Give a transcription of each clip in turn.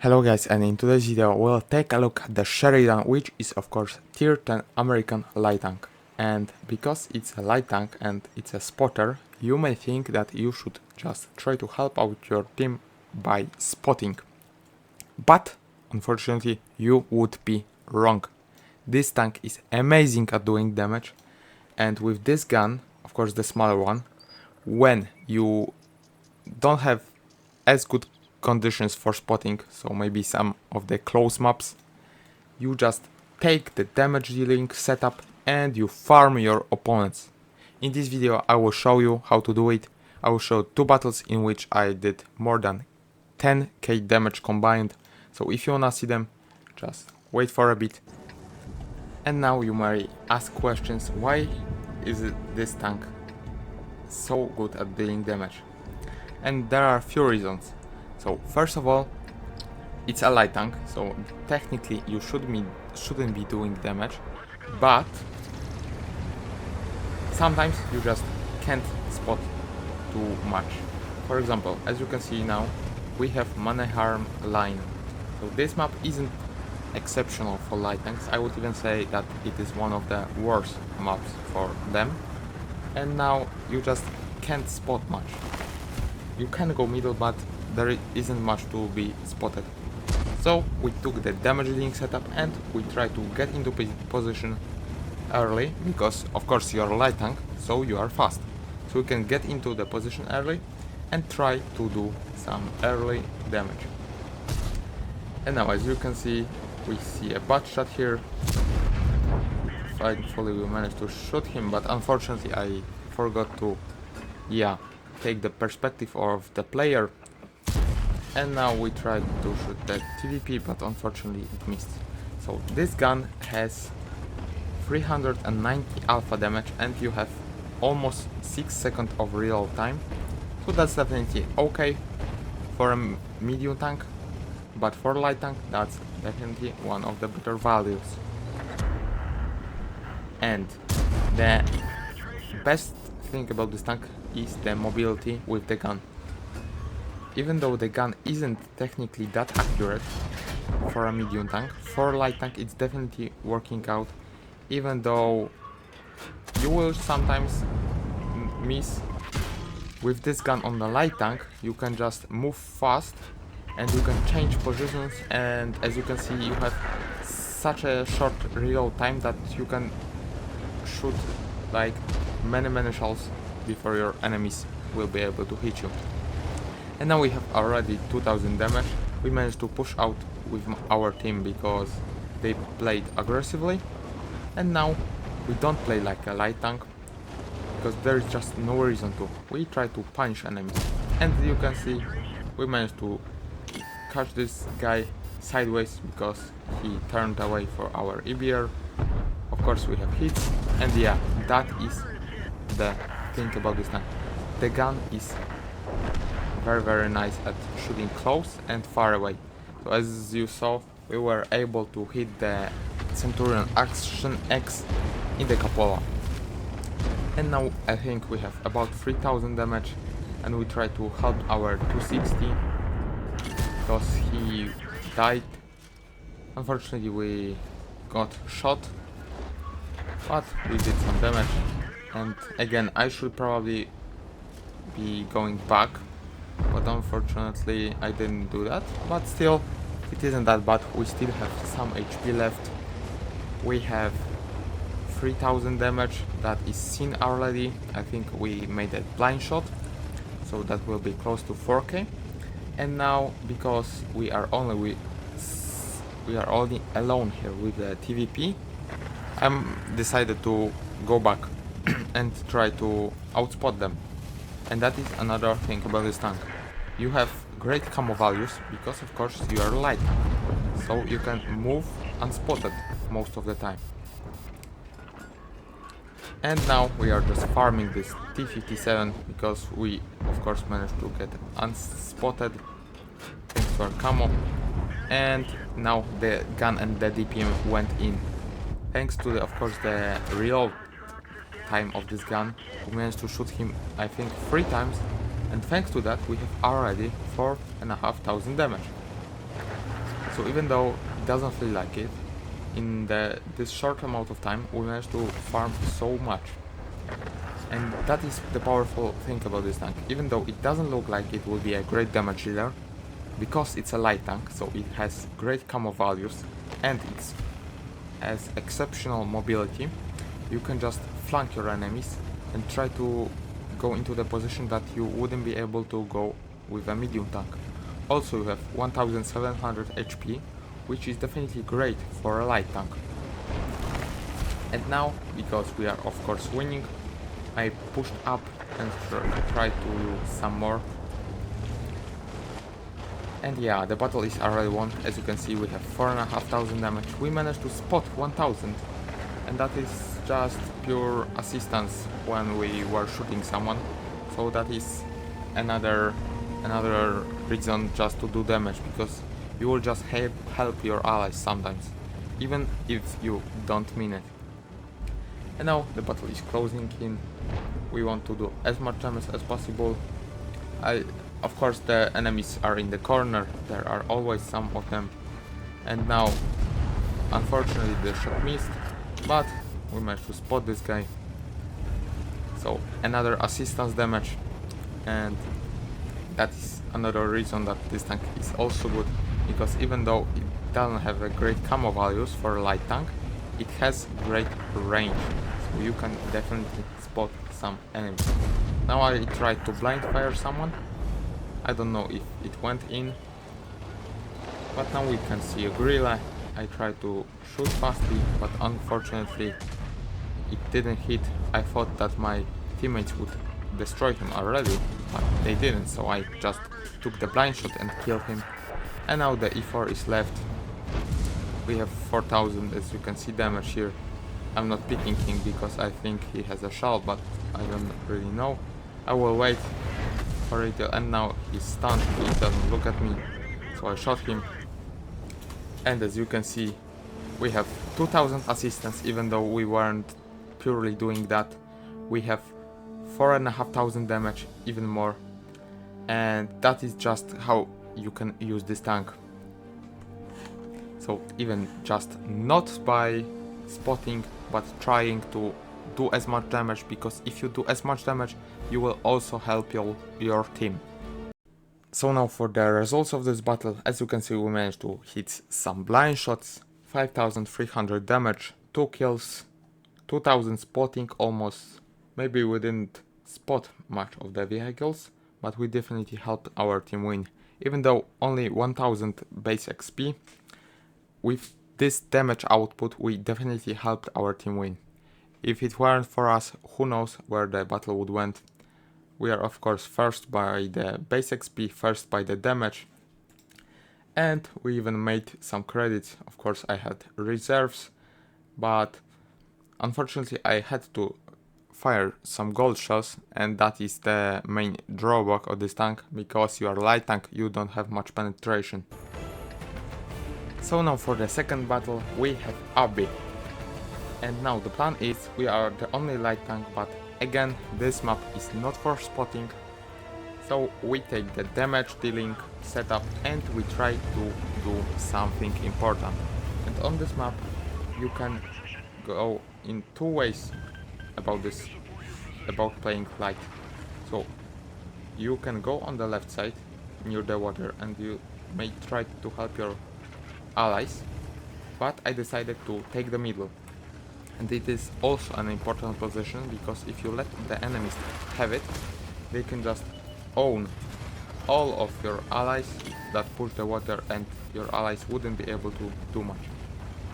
Hello guys, and in today's video we'll take a look at the Sheridan, which is of course tier 10 American light tank. And because it's a light tank and it's a spotter, you may think that you should just try to help out your team by spotting. But unfortunately you would be wrong. This tank is amazing at doing damage, and with this gun, of course the smaller one, when you don't have as good conditions for spotting, so maybe some of the close maps, you just take the damage dealing setup and you farm your opponents. In this video I will show you how to do it. I will show two battles in which I did more than 10k damage combined, so if you wanna see them, just wait for a bit. And now you may ask questions, why is this tank so good at dealing damage? And there are a few reasons. So first of all, it's a light tank, so technically you shouldn't be doing damage, but sometimes you just can't spot too much. For example, as you can see now, we have Mannerheim line. So this map isn't exceptional for light tanks. I would even say that it is one of the worst maps for them. And now you just can't spot much. You can go middle, but there isn't much to be spotted. So we took the damage dealing setup and we tried to get into position early, because of course you're a light tank, so you are fast. So we can get into the position early and try to do some early damage. And now as you can see, we see a butt shot here. Thankfully we managed to shoot him, but unfortunately I forgot to take the perspective of the player. And now we tried to shoot the TVP, but unfortunately it missed. So this gun has 390 alpha damage and you have almost 6 seconds of real time. So that's definitely okay for a medium tank, but for light tank that's definitely one of the better values. And the best thing about this tank is the mobility with the gun. Even though the gun isn't technically that accurate for a medium tank, for a light tank it's definitely working out, even though you will sometimes miss. With this gun on the light tank you can just move fast and you can change positions, and as you can see you have such a short real time that you can shoot like many shots before your enemies will be able to hit you. And now we have already 2000 damage. We managed to push out with our team because they played aggressively, and now we don't play like a light tank because there is just no reason to. We try to punish enemies, and you can see we managed to catch this guy sideways because he turned away for our EBR. Of course we have hits, and that is the thing about this tank. The gun is very nice at shooting close and far away. So as you saw, we were able to hit the Centurion Action X in the cupola. And now I think we have about 3000 damage, and we try to help our 260 because he died. Unfortunately we got shot, but we did some damage. And again, I should probably be going back, but unfortunately I didn't do that. But still, it isn't that bad. We still have some HP left. We have 3000 damage that is seen already. I think we made a blind shot, so that will be close to 4k. And now, because we are only alone here with the TVP, I'm decided to go back and try to outspot them. And that is another thing about this tank. You have great camo values because of course you are light, so you can move unspotted most of the time. And now we are just farming this T57 because we of course managed to get unspotted thanks to our camo. And now the gun and the DPM went in. Thanks to of course the real time of this gun, we managed to shoot him I think 3 times, and thanks to that we have already 4500 damage. So even though it doesn't feel like it, in this short amount of time we managed to farm so much. And that is the powerful thing about this tank. Even though it doesn't look like it will be a great damage dealer, because it's a light tank, so it has great camo values and it has exceptional mobility, you can just flank your enemies and try to go into the position that you wouldn't be able to go with a medium tank. Also, you have 1700 HP, which is definitely great for a light tank. And now, because we are of course winning, I pushed up and tried to do some more. And yeah, the battle is already won. As you can see, we have 4500 damage. We managed to spot 1000, and that is just pure assistance when we were shooting someone. So that is another reason just to do damage, because you will just help your allies sometimes, even if you don't mean it. And now the battle is closing in. We want to do as much damage as possible. Of course, the enemies are in the corner, there are always some of them. And now, unfortunately, the shot missed, but we managed to spot this guy. So, another assistance damage, and that is another reason that this tank is also good, because even though it doesn't have a great camo values for a light tank, it has great range, so you can definitely spot some enemies. Now I tried to blind fire someone. I don't know if it went in, but now we can see a gorilla. I tried to shoot fastly, but unfortunately it didn't hit. I thought that my teammates would destroy him already, but they didn't, so I just took the blind shot and killed him. And now the E4 is left. We have 4000, as you can see, damage here. I'm not picking him because I think he has a shell, but I don't really know. I will wait for it, and now he's stunned, he doesn't look at me, so I shot him. And as you can see, we have 2000 assistance, even though we weren't purely doing that. We have 4500 damage, even more, and that is just how you can use this tank. So even just not by spotting, but trying to do as much damage, because if you do as much damage, you will also help your team. So now for the results of this battle, as you can see, we managed to hit some blind shots, 5300 damage, 2 kills, 2000 spotting almost. Maybe we didn't spot much of the vehicles, but we definitely helped our team win. Even though only 1000 base XP, with this damage output we definitely helped our team win. If it weren't for us, who knows where the battle would went. We are of course first by the base XP, first by the damage, and we even made some credits. Of course I had reserves, but unfortunately I had to fire some gold shells, and that is the main drawback of this tank, because you are a light tank, you don't have much penetration. So now for the second battle we have Abby. And now the plan is, we are the only light tank, but again this map is not for spotting. So we take the damage dealing setup and we try to do something important. And on this map you can go in two ways about playing light. So you can go on the left side near the water and you may try to help your allies, but I decided to take the middle. And it is also an important position, because if you let the enemies have it, they can just own all of your allies that push the water, and your allies wouldn't be able to do much.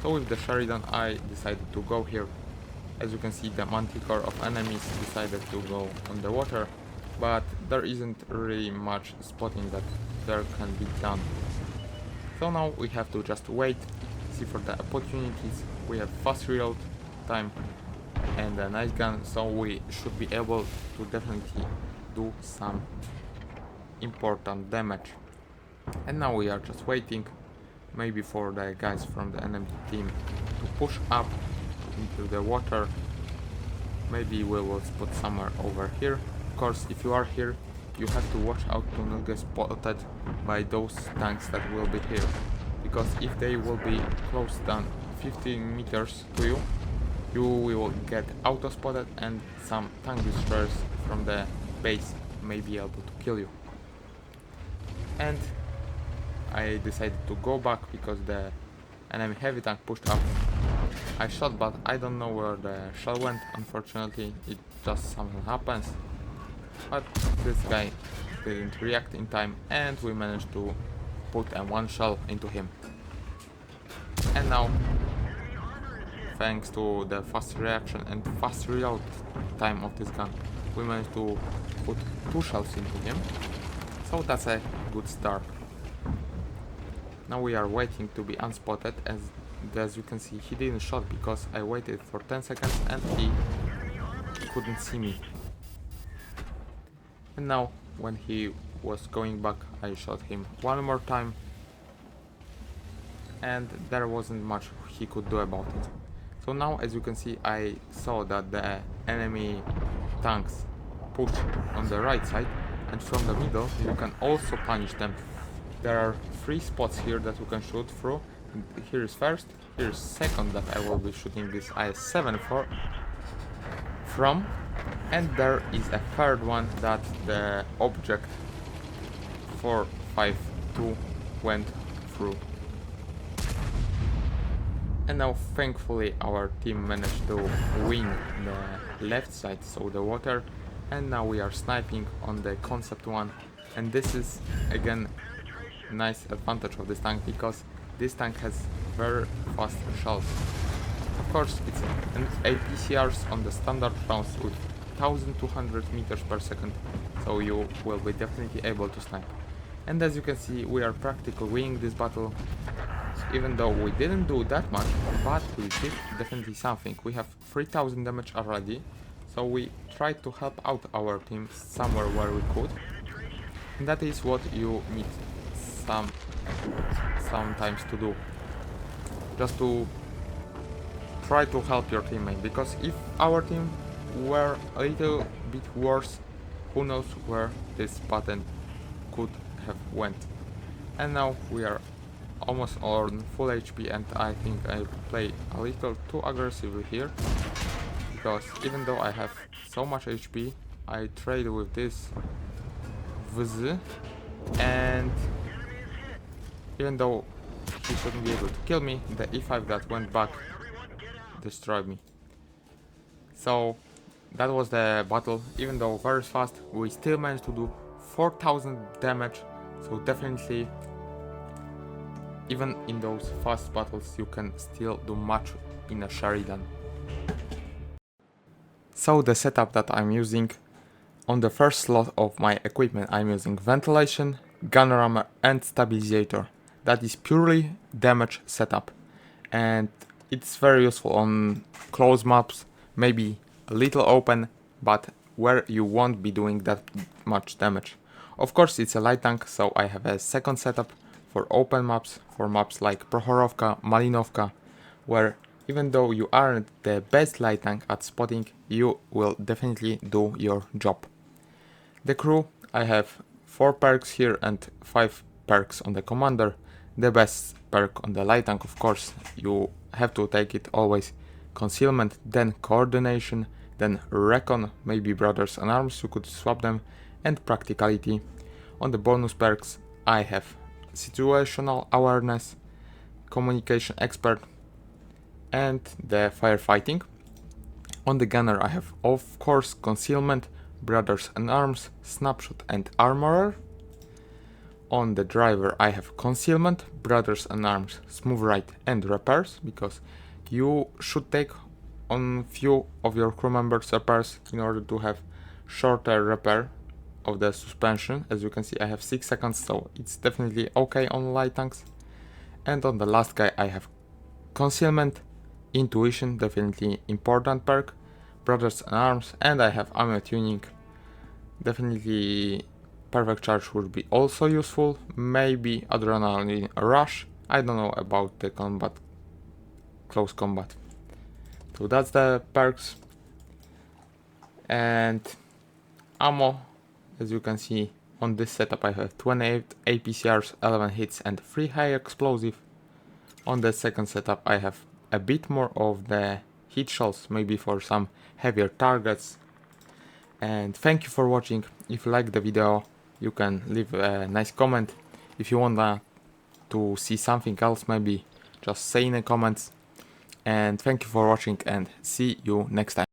So with the Sheridan I decided to go here. As you can see, the manticore of enemies decided to go on the water, but there isn't really much spotting that there can be done. So now we have to just wait, see for the opportunities. We have fast reload time and a nice gun, so we should be able to definitely do some important damage. And now we are just waiting, maybe for the guys from the enemy team to push up into the water. Maybe we will spot somewhere over here. Of course, if you are here, you have to watch out to not get spotted by those tanks that will be here, because if they will be close than 15 meters to you, you will get auto spotted and some tank destroyers from the base may be able to kill you. And I decided to go back because the enemy heavy tank pushed up. I shot, but I don't know where the shell went. Unfortunately, it just something happens. But this guy didn't react in time and we managed to put a one shell into him. And now, thanks to the fast reaction and fast reload time of this gun, we managed to put 2 shells into him. So that's a good start. Now we are waiting to be unspotted. As you can see, he didn't shot because I waited for 10 seconds and he couldn't see me. And now when he was going back, I shot him one more time and there wasn't much he could do about it. So now, as you can see, I saw that the enemy tanks push on the right side, and from the middle you can also punish them. There are 3 spots here that you can shoot through. Here is first, here is second that I will be shooting this IS-7 from, and there is a third one that the object 452 went through. And now thankfully our team managed to win the left side, so the water, and now we are sniping on the concept one, and this is again nice advantage of this tank because this tank has very fast shells. Of course it's an APCRs on the standard rounds with 1200 meters per second, so you will be definitely able to snipe. And as you can see, we are practically winning this battle. Even though we didn't do that much, but we did definitely something. We have 3000 damage already, so we tried to help out our team somewhere where we could. And that is what you need sometimes to do. Just to try to help your teammate, because if our team were a little bit worse, who knows where this button could have went. And now we are almost on full HP, and I think I play a little too aggressively here, because even though I have so much HP, I trade with this VZ, and even though he shouldn't be able to kill me, the E5 that went back destroyed me. So that was the battle. Even though very fast, we still managed to do 4000 damage, so definitely even in those fast battles you can still do much in a Sheridan. So the setup that I'm using, on the first slot of my equipment I'm using ventilation, gunner armor and stabilizer. That is purely damage setup, and it's very useful on close maps, maybe a little open, but where you won't be doing that much damage. Of course it's a light tank, so I have a second setup for open maps, for maps like Prohorovka, Malinovka, where even though you aren't the best light tank at spotting, you will definitely do your job. The crew, I have 4 perks here and 5 perks on the commander. The best perk on the light tank, of course, you have to take it always. Concealment, then coordination, then recon, maybe brothers in arms, you could swap them, and practicality. On the bonus perks, I have situational awareness, communication expert, and the firefighting. On the gunner I have of course concealment, brothers in arms, snapshot and armorer. On the driver I have concealment, brothers in arms, smooth right and repairs, because you should take on few of your crew members repairs in order to have shorter repair of the suspension. As you can see, I have 6 seconds, so it's definitely okay on light tanks. And on the last guy I have concealment, intuition, definitely important perk, brothers in arms, and I have ammo tuning. Definitely perfect charge would be also useful, maybe adrenaline rush. I don't know about the combat, close combat. So that's the perks. And ammo, as you can see on this setup I have 28 APCRs, 11 hits and 3 high explosive. On the second setup I have a bit more of the heat shells, maybe for some heavier targets. And thank you for watching. If you like the video, you can leave a nice comment. If you want to see something else, maybe just say in the comments. And thank you for watching and see you next time.